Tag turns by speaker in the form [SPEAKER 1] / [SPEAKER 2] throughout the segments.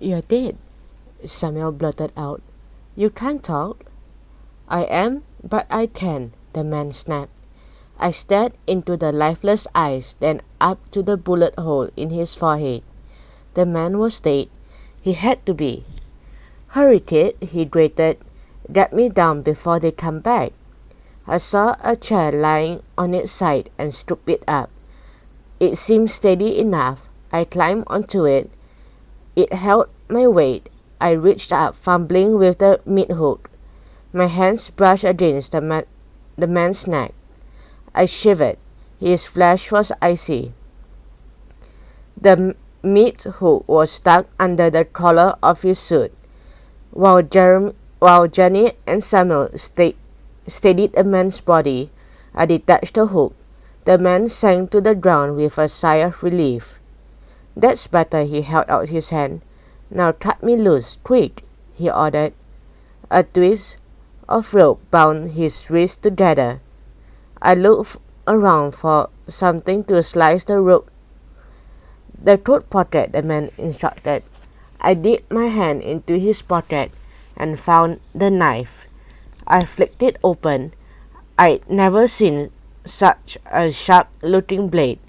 [SPEAKER 1] You're dead, Samuel blurted out. You can't talk. I am, but I can, the man snapped. I stared into the lifeless eyes, then up to the bullet hole in his forehead. The man was dead. He had to be. Hurry, kid, he grated. Get me down before they come back. I saw a chair lying on its side and scooped it up. It seemed steady enough. I climbed onto it. It held my weight. I reached up, fumbling with the meat hook. My hands brushed against the man's neck. I shivered. His flesh was icy. The meat hook was stuck under the collar of his suit. While Jenny and Samuel steadied the man's body, I detached the hook. The man sank to the ground with a sigh of relief. That's better, he held out his hand. Now cut me loose, quick, he ordered. A twist of rope bound his wrists together. I looked around for something to slice the rope. The throat pocket, the man instructed. I dipped my hand into his pocket and found the knife. I flicked it open. I'd never seen such a sharp-looking blade.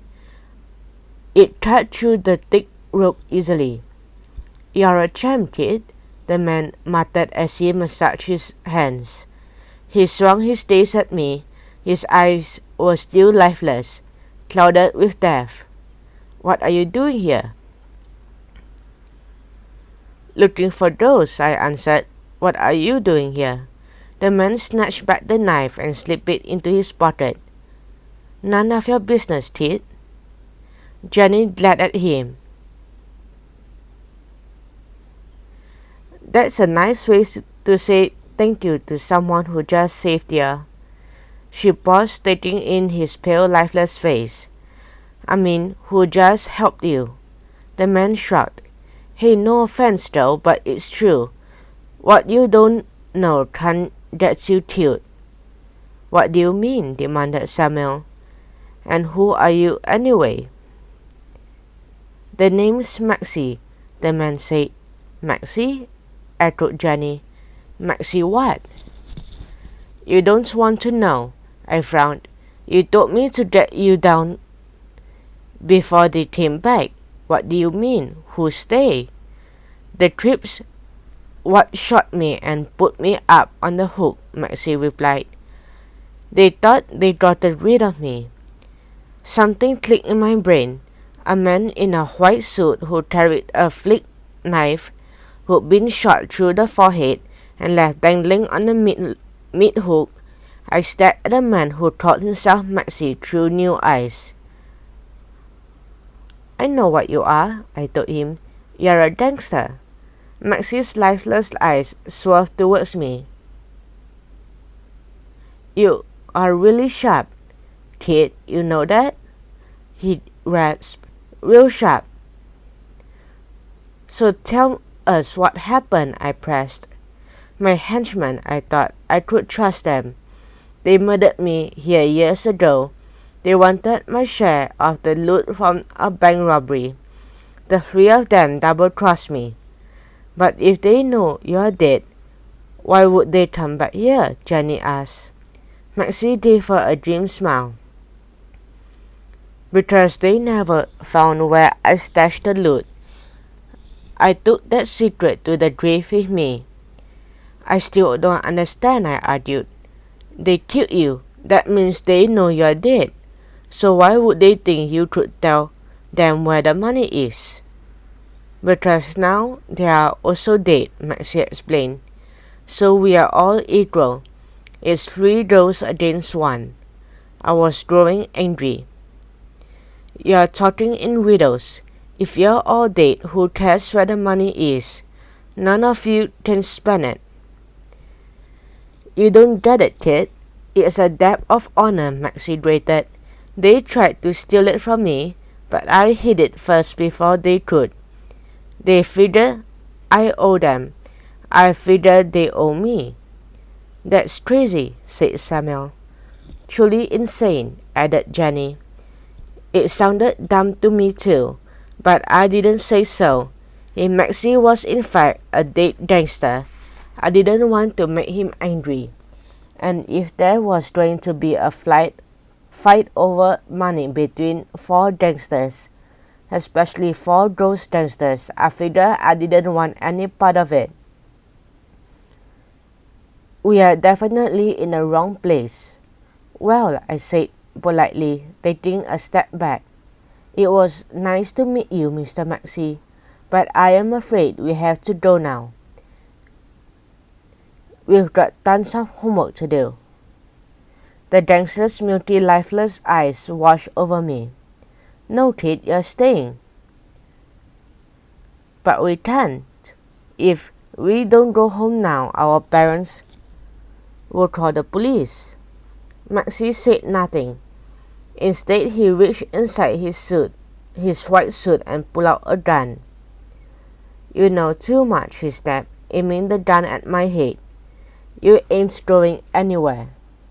[SPEAKER 1] It cut through the thick rope easily. You're a champ, kid, the man muttered as he massaged his hands. He swung his gaze at me. His eyes were still lifeless, clouded with death. What are you doing here? Looking for those, I answered. What are you doing here? The man snatched back the knife and slipped it into his pocket. None of your business, kid. Jenny glared at him. That's a nice way to say thank you to someone who just saved you. She paused, staring in his pale, lifeless face. I mean, who just helped you. The man shrugged. Hey, no offense though, but it's true. What you don't know can get you killed. What do you mean? Demanded Samuel. And who are you anyway? The name's Maxie, the man said. Maxie? Echoed Jenny. Maxie what? You don't want to know, I frowned. You told me to get you down before they came back. What do you mean? Who's they? The trips what shot me and put me up on the hook, Maxie replied. They thought they got rid of me. Something clicked in my brain. A man in a white suit who carried a flick knife who'd been shot through the forehead and left dangling on the meat hook. I stared at a man who called himself Maxie through new eyes. I know what you are, I told him. You're a gangster. Maxie's lifeless eyes swerved towards me. You are really sharp, kid, you know that? He rasped. Real sharp. So tell us what happened, I pressed. My henchmen, I thought. I could trust them. They murdered me here years ago. They wanted my share of the loot from a bank robbery. The three of them double-crossed me. But if they know you're dead, why would they come back here? Jenny asked. Maxie gave her a grim smile. Because they never found where I stashed the loot. I took that secret to the grave with me. I still don't understand, I argued. They killed you. That means they know you're dead. So why would they think you could tell them where the money is? Because now they are also dead, Maxie explained. So we are all equal. It's 3 girls against 1. I was growing angry. You're talking in riddles. If you're all dead, who cares where the money is? None of you can spend it. You don't get it, kid. It's a debt of honor, Maxie grated. They tried to steal it from me, but I hid it first before they could. They figure I owe them. I figure they owe me. That's crazy, said Samuel. Truly insane, added Jenny. It sounded dumb to me too, but I didn't say so. If Maxie was in fact a dead gangster, I didn't want to make him angry. And if there was going to be a fight over money between four gangsters, especially for those gangsters, I figured I didn't want any part of it. We are definitely in the wrong place. Well, I said politely, taking a step back. It was nice to meet you, Mr. Maxie, but I am afraid we have to go now. We've got tons of homework to do. The gangster's multi lifeless eyes washed over me. No, kid, you're staying. But we can't. If we don't go home now, our parents will call the police. Maxie said nothing. Instead, he reached inside his white suit, and pulled out a gun. You know too much, he snapped, aiming the gun at my head. You ain't going anywhere.